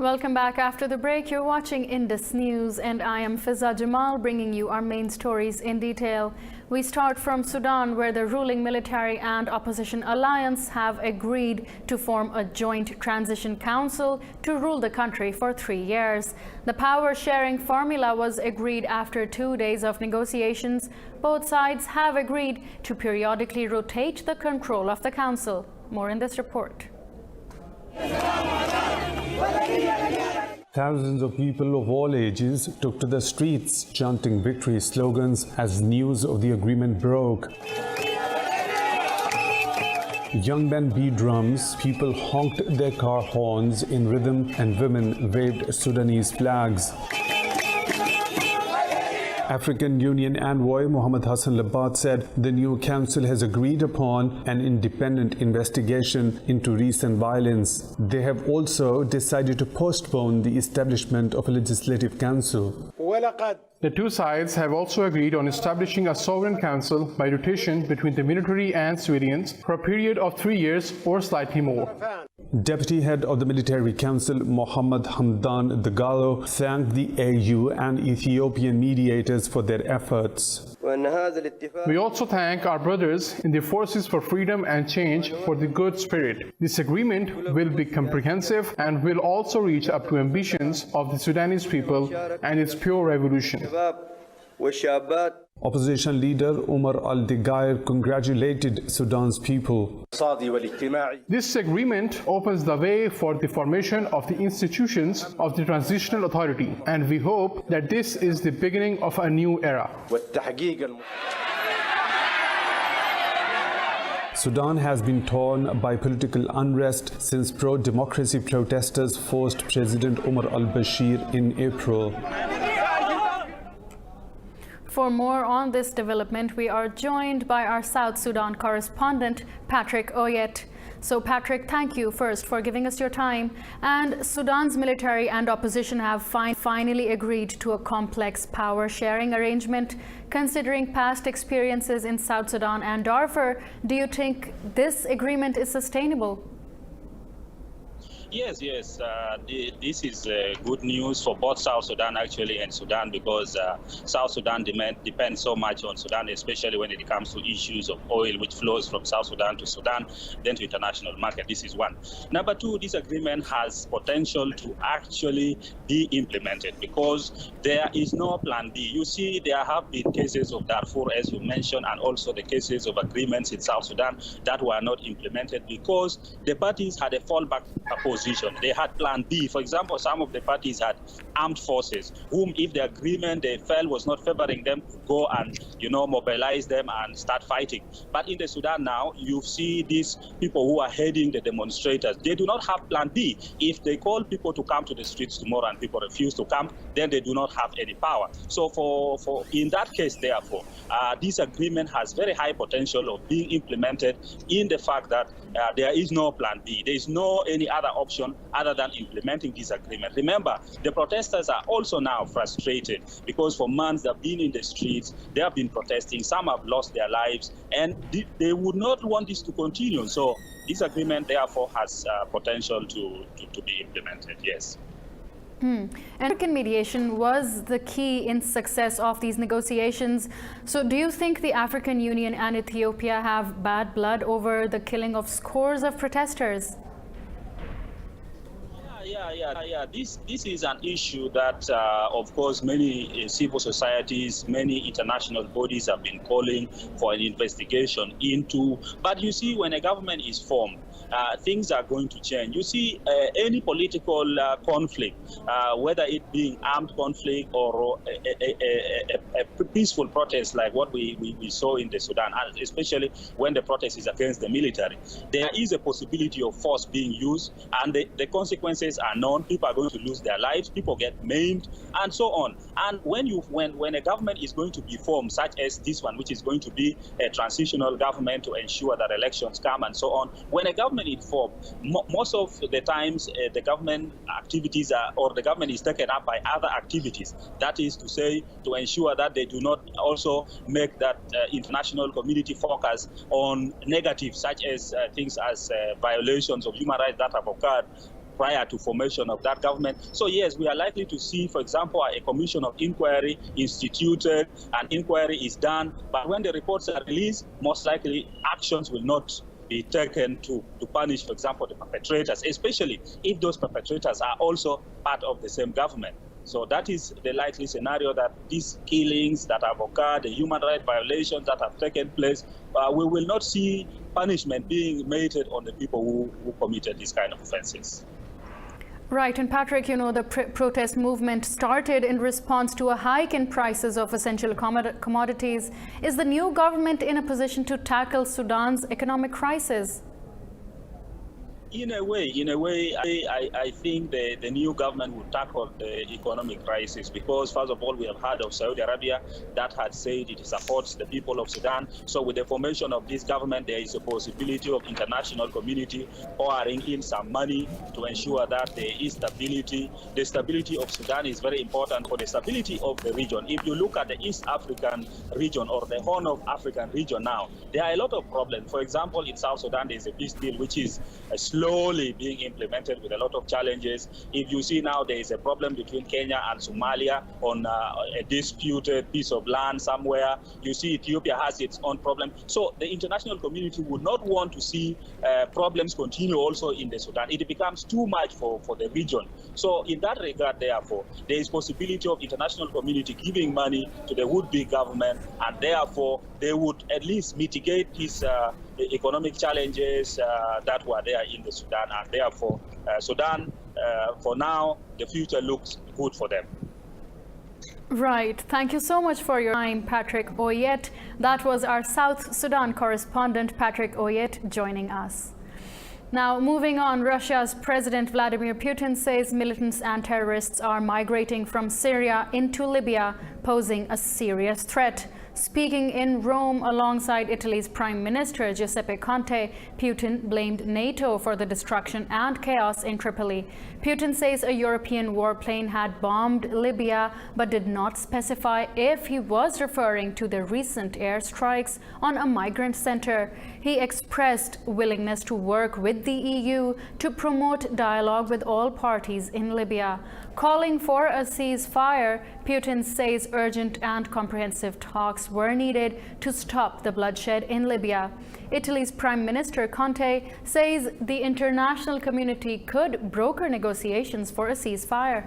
Welcome back. After the break, you're watching Indus News, and I am Fiza Jamal bringing you our main stories in detail. We start from Sudan, where the ruling military and opposition alliance have agreed to form a joint transition council to rule the country for 3 years. The power-sharing formula was agreed after 2 days of negotiations. Both sides have agreed to periodically rotate the control of the council. More in this report. Thousands of people of all ages took to the streets chanting victory slogans as news of the agreement broke. Young men beat drums, people honked their car horns in rhythm, and women waved Sudanese flags. African Union envoy Mohammed Hassan Labat said the new council has agreed upon an independent investigation into recent violence. They have also decided to postpone the establishment of a legislative council. The two sides have also agreed on establishing a sovereign council by rotation between the military and civilians for a period of 3 years or slightly more. Deputy head of the military council, Mohammed Hamdan Dagalo, thanked the AU and Ethiopian mediators for their efforts. We also thank our brothers in the Forces for Freedom and Change for the good spirit. This agreement will be comprehensive and will also reach up to ambitions of the Sudanese people and its pure revolution. Opposition leader Umar al-Digair congratulated Sudan's people. This agreement opens the way for the formation of the institutions of the Transitional Authority, and we hope that this is the beginning of a new era. Sudan has been torn by political unrest since pro-democracy protesters forced President Omar al-Bashir in April. For more on this development, we are joined by our South Sudan correspondent, Patrick Oyet. So Patrick, thank you first for giving us your time. And Sudan's military and opposition have finally agreed to a complex power-sharing arrangement. Considering past experiences in South Sudan and Darfur, do you think this agreement is sustainable? Yes. This is good news for both South Sudan actually and Sudan, because South Sudan depends so much on Sudan, especially when it comes to issues of oil which flows from South Sudan, then to international market. This is one. Number two, this agreement has potential to actually be implemented because there is no plan B. You see, there have been cases of Darfur, as you mentioned, and also the cases of agreements in South Sudan that were not implemented because the parties had a fallback position. They had plan B. For example, some of the parties had armed forces whom, if the agreement they felt was not favoring them, go and mobilize them and start fighting. But in the Sudan now, you see these people who are heading the demonstrators. They do not have plan B. If they call people to come to the streets tomorrow and people refuse to come, then they do not have any power. So for in that case, therefore, this agreement has very high potential of being implemented in the fact that there is no plan B. There is no any other option other than implementing this agreement. Remember, the protesters are also now frustrated because for months they've been in the streets, they have been protesting, some have lost their lives, and they would not want this to continue. So this agreement, therefore, has potential to be implemented, yes. African mediation was the key in success of these negotiations. So do you think the African Union and Ethiopia have bad blood over the killing of scores of protesters? Yeah. This is an issue that, of course, many civil societies, many international bodies have been calling for an investigation into. But you see, when a government is formed, things are going to change. You see, any political conflict, whether it being armed conflict or a peaceful protest like what we saw in the Sudan, especially when the protest is against the military, there is a possibility of force being used, and the consequences are known. People are going to lose their lives, people get maimed, and so on. And when a government is going to be formed, such as this one, which is going to be a transitional government to ensure that elections come and so on, when a government is formed, most of the times the government activities the government is taken up by other activities. That is to say, to ensure that they do not also make that international community focus on negatives, such as things as violations of human rights that have occurred prior to formation of that government. So yes, we are likely to see, for example, a commission of inquiry instituted, an inquiry is done, but when the reports are released, most likely actions will not be taken to punish, for example, the perpetrators, especially if those perpetrators are also part of the same government. So that is the likely scenario, that these killings that have occurred, the human rights violations that have taken place, we will not see punishment being meted on the people who committed these kind of offenses. Right, and Patrick, you know, the protest movement started in response to a hike in prices of essential commodities. Is the new government in a position to tackle Sudan's economic crisis? In a way, I think the new government will tackle the economic crisis because, first of all, we have heard of Saudi Arabia that had said it supports the people of Sudan. So with the formation of this government, there is a possibility of international community pouring in some money to ensure that there is stability. The stability of Sudan is very important for the stability of the region. If you look at the East African region or the Horn of African region now, there are a lot of problems. For example, in South Sudan, there is a peace deal which is slowly being implemented with a lot of challenges. If you see now, there is a problem between Kenya and Somalia on a disputed piece of land somewhere. You see Ethiopia has its own problem. So the international community would not want to see problems continue also in the Sudan. It becomes too much for the region. So in that regard, therefore, there is possibility of international community giving money to the would-be government, and therefore they would at least mitigate these economic challenges that were there in the Sudan, and therefore Sudan, for now, the future looks good for them. Right. Thank you so much for your time, Patrick Oyet. That was our South Sudan correspondent, Patrick Oyet, joining us. Now, moving on, Russia's President Vladimir Putin says militants and terrorists are migrating from Syria into Libya, posing a serious threat. Speaking in Rome alongside Italy's Prime Minister Giuseppe Conte, Putin blamed NATO for the destruction and chaos in Tripoli. Putin says a European warplane had bombed Libya, but did not specify if he was referring to the recent airstrikes on a migrant center. He expressed willingness to work with the EU to promote dialogue with all parties in Libya. Calling for a ceasefire, Putin says urgent and comprehensive talks were needed to stop the bloodshed in Libya. Italy's Prime Minister Conte says the international community could broker negotiations for a ceasefire.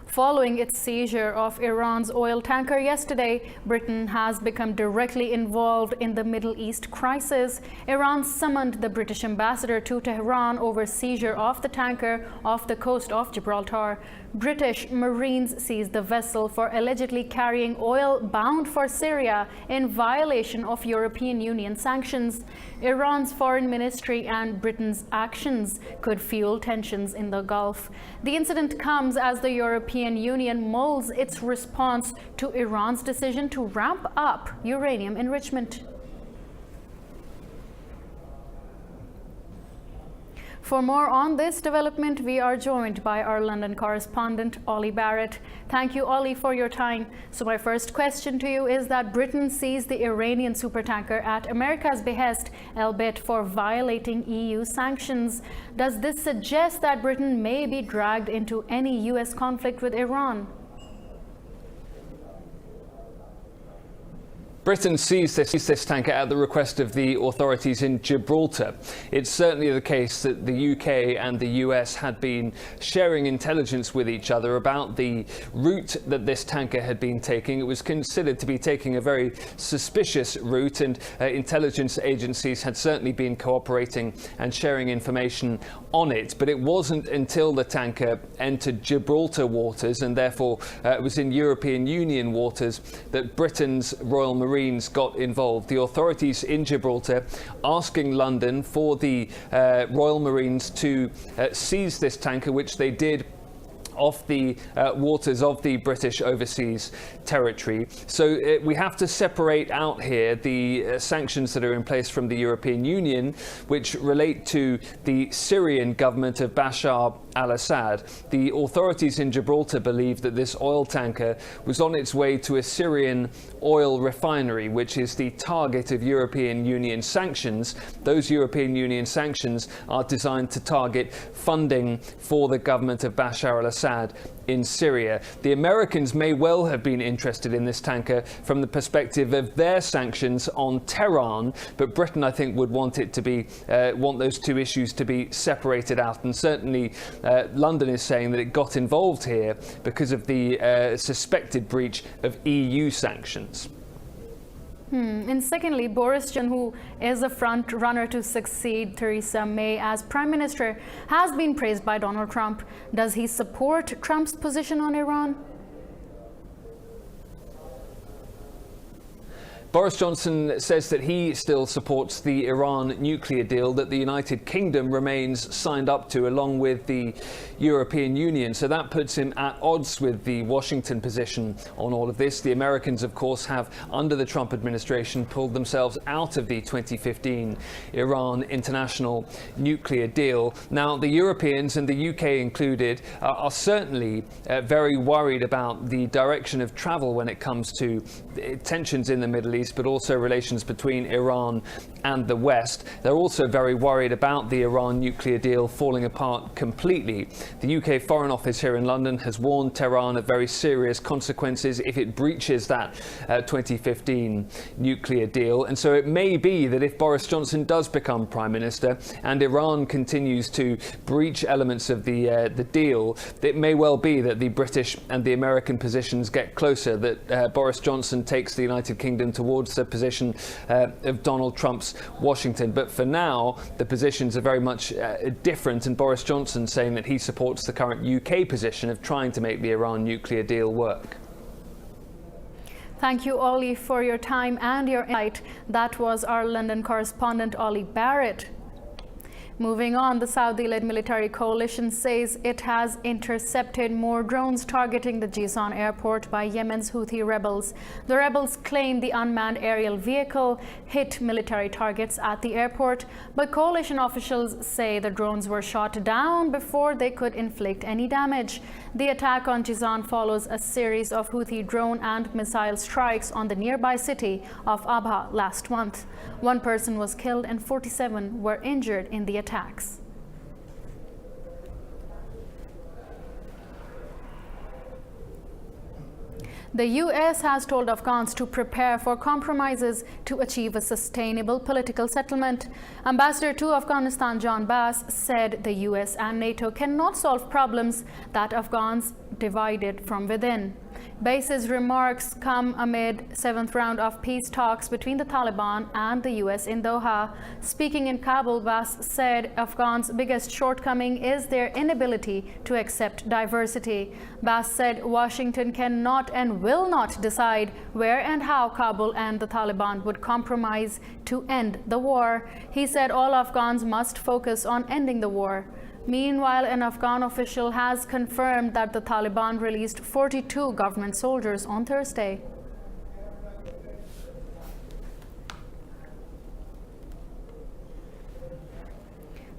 Following its seizure of Iran's oil tanker yesterday, Britain has become directly involved in the Middle East crisis. Iran summoned the British ambassador to Tehran over seizure of the tanker off the coast of Gibraltar. British Marines seized the vessel for allegedly carrying oil bound for Syria in violation of European Union sanctions. Iran's foreign ministry and Britain's actions could fuel tensions in the Gulf. The incident comes as the European Union molds its response to Iran's decision to ramp up uranium enrichment. For more on this development, we are joined by our London correspondent, Ollie Barrett. Thank you, Ollie, for your time. So my first question to you is that Britain seized the Iranian supertanker at America's behest, albeit for violating EU sanctions. Does this suggest that Britain may be dragged into any US conflict with Iran? Britain seized this tanker at the request of the authorities in Gibraltar. It's certainly the case that the UK and the US had been sharing intelligence with each other about the route that this tanker had been taking. It was considered to be taking a very suspicious route, and intelligence agencies had certainly been cooperating and sharing information on it. But it wasn't until the tanker entered Gibraltar waters, and therefore it was in European Union waters, that Britain's Royal Marines got involved. The authorities in Gibraltar asking London for the Royal Marines to seize this tanker, which they did off the waters of the British overseas territory. So we have to separate out here the sanctions that are in place from the European Union, which relate to the Syrian government of Bashar al-Assad. The authorities in Gibraltar believe that this oil tanker was on its way to a Syrian oil refinery, which is the target of European Union sanctions. Those European Union sanctions are designed to target funding for the government of Bashar al-Assad in Syria. The Americans may well have been interested in this tanker from the perspective of their sanctions on Tehran, but Britain, I think, would want it to be want those two issues to be separated out. And certainly, London is saying that it got involved here because of the suspected breach of EU sanctions. And secondly, Boris Johnson, who is the front runner to succeed Theresa May as Prime Minister, has been praised by Donald Trump. Does he support Trump's position on Iran? Boris Johnson says that he still supports the Iran nuclear deal that the United Kingdom remains signed up to, along with the European Union. So that puts him at odds with the Washington position on all of this. The Americans, of course, have, under the Trump administration, pulled themselves out of the 2015 Iran international nuclear deal. Now, the Europeans, and the UK included, are certainly very worried about the direction of travel when it comes to tensions in the Middle East, but also relations between Iran and the West. They're also very worried about the Iran nuclear deal falling apart completely. The UK Foreign Office here in London has warned Tehran of very serious consequences if it breaches that 2015 nuclear deal. And so it may be that if Boris Johnson does become Prime Minister and Iran continues to breach elements of the deal, it may well be that the British and the American positions get closer, that Boris Johnson takes the United Kingdom towards the position of Donald Trump's Washington. But for now, the positions are very much different, and Boris Johnson saying that he supports the current UK position of trying to make the Iran nuclear deal work. Thank you, Ollie, for your time and your insight. That was our London correspondent, Ollie Barrett. Moving on, the Saudi-led military coalition says it has intercepted more drones targeting the Jizan airport by Yemen's Houthi rebels. The rebels claim the unmanned aerial vehicle hit military targets at the airport, but coalition officials say the drones were shot down before they could inflict any damage. The attack on Jizan follows a series of Houthi drone and missile strikes on the nearby city of Abha last month. One person was killed and 47 were injured in the attacks. The U.S. has told Afghans to prepare for compromises to achieve a sustainable political settlement. Ambassador to Afghanistan John Bass said the U.S. and NATO cannot solve problems that Afghans divided from within. Bass's remarks come amid seventh round of peace talks between the Taliban and the U.S. in Doha. Speaking in Kabul, Bass said Afghans' biggest shortcoming is their inability to accept diversity. Bass said Washington cannot and will not decide where and how Kabul and the Taliban would compromise to end the war. He said all Afghans must focus on ending the war. Meanwhile, an Afghan official has confirmed that the Taliban released 42 government soldiers on Thursday.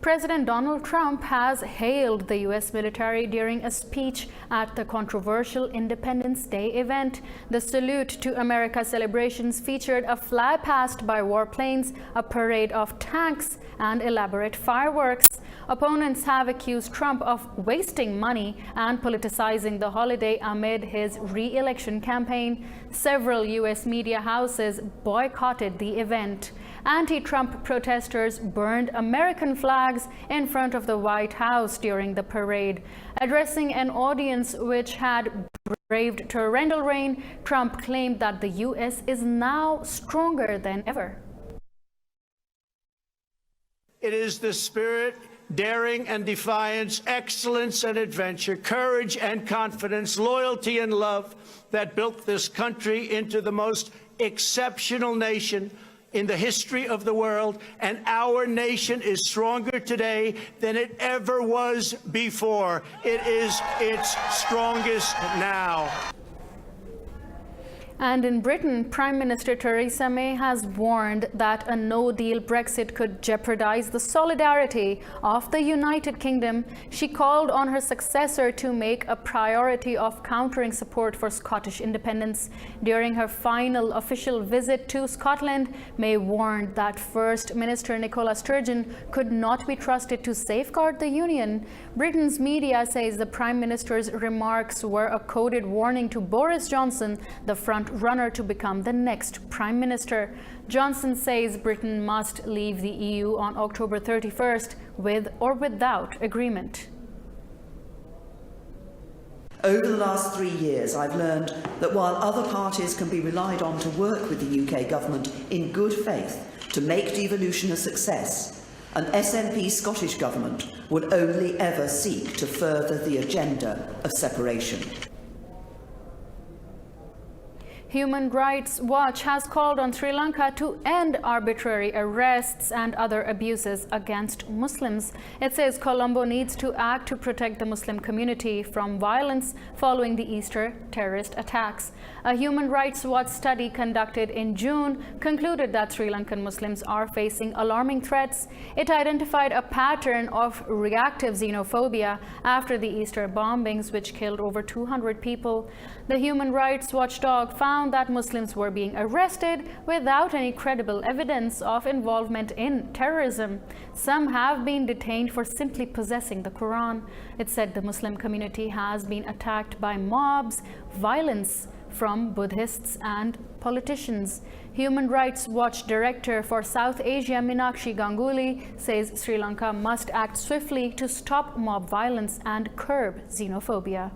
President Donald Trump has hailed the U.S. military during a speech at the controversial Independence Day event. The Salute to America celebrations featured a fly-past by warplanes, a parade of tanks, and elaborate fireworks. Opponents have accused Trump of wasting money and politicizing the holiday amid his re-election campaign. Several U.S. media houses boycotted the event. Anti-Trump protesters burned American flags in front of the White House during the parade. Addressing an audience which had braved torrential rain, Trump claimed that the U.S. is now stronger than ever. It is the spirit, daring and defiance, excellence and adventure, courage and confidence, loyalty and love that built this country into the most exceptional nation in the history of the world, and our nation is stronger today than it ever was before. It is its strongest now. And in Britain, Prime Minister Theresa May has warned that a no-deal Brexit could jeopardize the solidarity of the United Kingdom. She called on her successor to make a priority of countering support for Scottish independence. During her final official visit to Scotland, May warned that First Minister Nicola Sturgeon could not be trusted to safeguard the Union. Britain's media says the Prime Minister's remarks were a coded warning to Boris Johnson, the front runner to become the next Prime Minister. Johnson says Britain must leave the EU on October 31st with or without agreement. Over the last 3 years, I've learned that while other parties can be relied on to work with the UK government in good faith to make devolution a success, an SNP Scottish government would only ever seek to further the agenda of separation. Human Rights Watch has called on Sri Lanka to end arbitrary arrests and other abuses against Muslims. It says Colombo needs to act to protect the Muslim community from violence following the Easter terrorist attacks. A Human Rights Watch study conducted in June concluded that Sri Lankan Muslims are facing alarming threats. It identified a pattern of reactive xenophobia after the Easter bombings, which killed over 200 people. The Human Rights Watchdog found that Muslims were being arrested without any credible evidence of involvement in terrorism. Some have been detained for simply possessing the Quran. It said the Muslim community has been attacked by mobs, violence from Buddhists and politicians. Human Rights Watch Director for South Asia Meenakshi Ganguly says Sri Lanka must act swiftly to stop mob violence and curb xenophobia.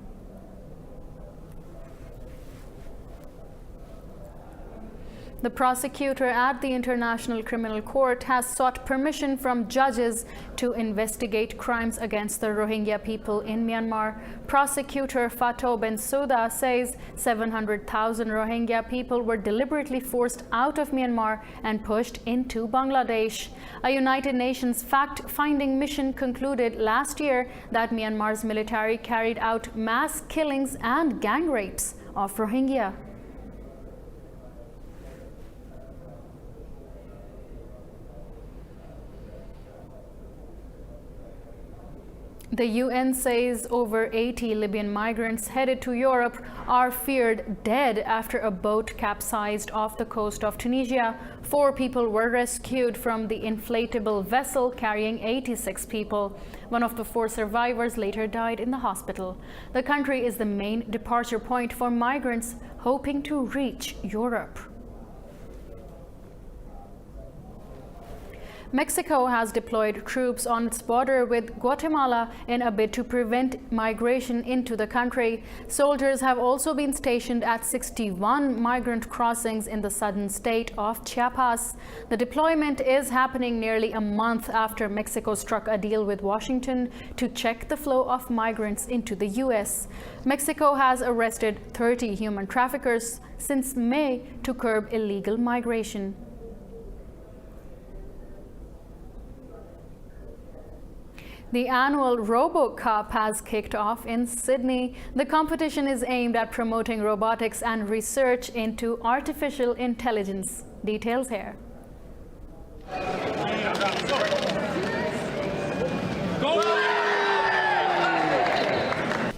The prosecutor at the International Criminal Court has sought permission from judges to investigate crimes against the Rohingya people in Myanmar. Prosecutor Fatou Bensouda says 700,000 Rohingya people were deliberately forced out of Myanmar and pushed into Bangladesh. A United Nations fact-finding mission concluded last year that Myanmar's military carried out mass killings and gang rapes of Rohingya. The UN says over 80 Libyan migrants headed to Europe are feared dead after a boat capsized off the coast of Tunisia. 4 people were rescued from the inflatable vessel carrying 86 people. One of the 4 survivors later died in the hospital. The country is the main departure point for migrants hoping to reach Europe. Mexico has deployed troops on its border with Guatemala in a bid to prevent migration into the country. Soldiers have also been stationed at 61 migrant crossings in the southern state of Chiapas. The deployment is happening nearly a month after Mexico struck a deal with Washington to check the flow of migrants into the U.S. Mexico has arrested 30 human traffickers since May to curb illegal migration. The annual Robo Cup has kicked off in Sydney. The competition is aimed at promoting robotics and research into artificial intelligence. Details here.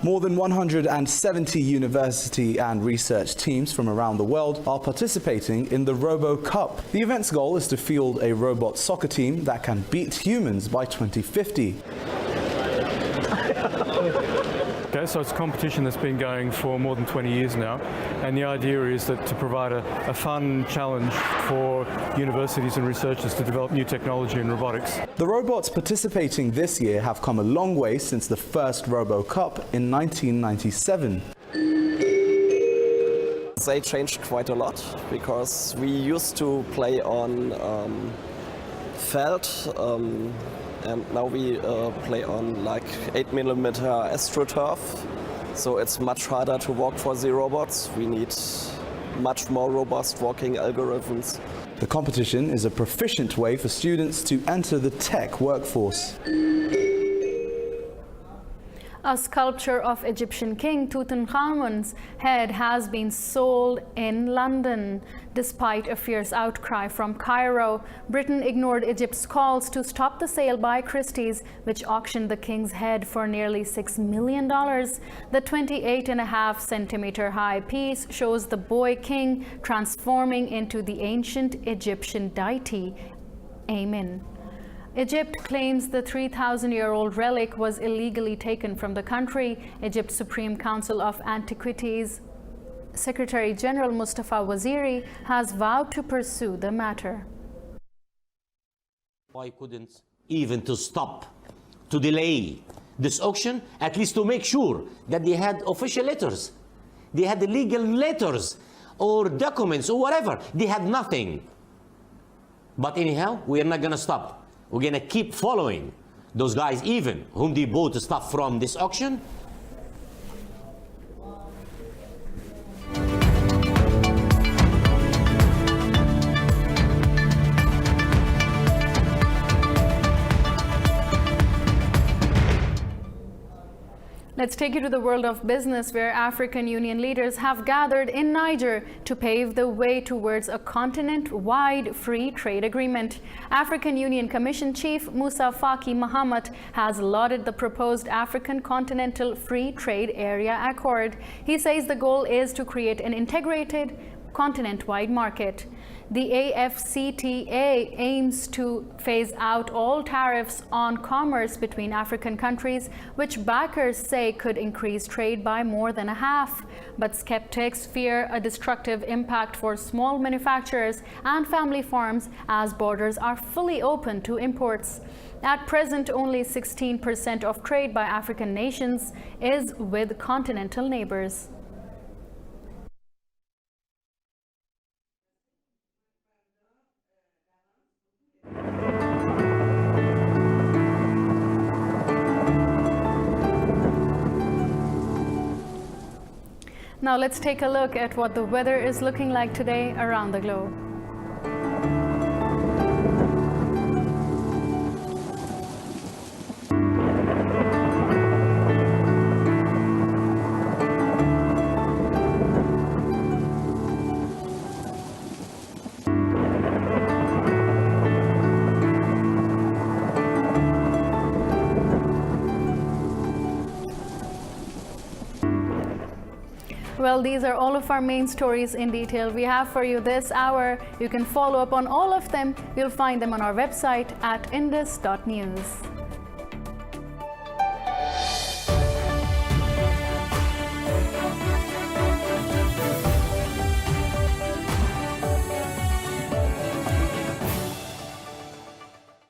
More than 170 university and research teams from around the world are participating in the Robo Cup. The event's goal is to field a robot soccer team that can beat humans by 2050. Okay, so it's a competition that's been going for more than 20 years now, and the idea is that to provide a fun challenge for universities and researchers to develop new technology in robotics. The robots participating this year have come a long way since the first Robo Cup in 1997. They changed quite a lot because we used to play on felt. And now we play on like 8mm AstroTurf, so it's much harder to walk for the robots. We need much more robust walking algorithms. The competition is a proficient way for students to enter the tech workforce. A sculpture of Egyptian king Tutankhamun's head has been sold in London. Despite a fierce outcry from Cairo, Britain ignored Egypt's calls to stop the sale by Christie's, which auctioned the king's head for nearly $6 million. The 28.5-centimeter high piece shows the boy king transforming into the ancient Egyptian deity Amen. Egypt claims the 3,000-year-old relic was illegally taken from the country. Egypt's Supreme Council of Antiquities Secretary General Mustafa Waziri has vowed to pursue the matter. Why couldn't even to stop, to delay this auction, at least to make sure that they had official letters, they had the legal letters or documents or whatever. They had nothing. But anyhow, we are not going to stop. We're going to keep following those guys, even whom they bought stuff from this auction. Let's take you to the world of business, where African Union leaders have gathered in Niger to pave the way towards a continent-wide free trade agreement. African Union Commission Chief Musa Faki Mahamat has lauded the proposed African Continental Free Trade Area Accord. He says the goal is to create an integrated continent-wide market. The AFCTA aims to phase out all tariffs on commerce between African countries, which backers say could increase trade by more than a half. But skeptics fear a destructive impact for small manufacturers and family farms, as borders are fully open to imports. At present, only 16% of trade by African nations is with continental neighbors. Now let's take a look at what the weather is looking like today around the globe. Well, these are all of our main stories in detail we have for you this hour. You can follow up on all of them. You'll find them on our website at indus.news.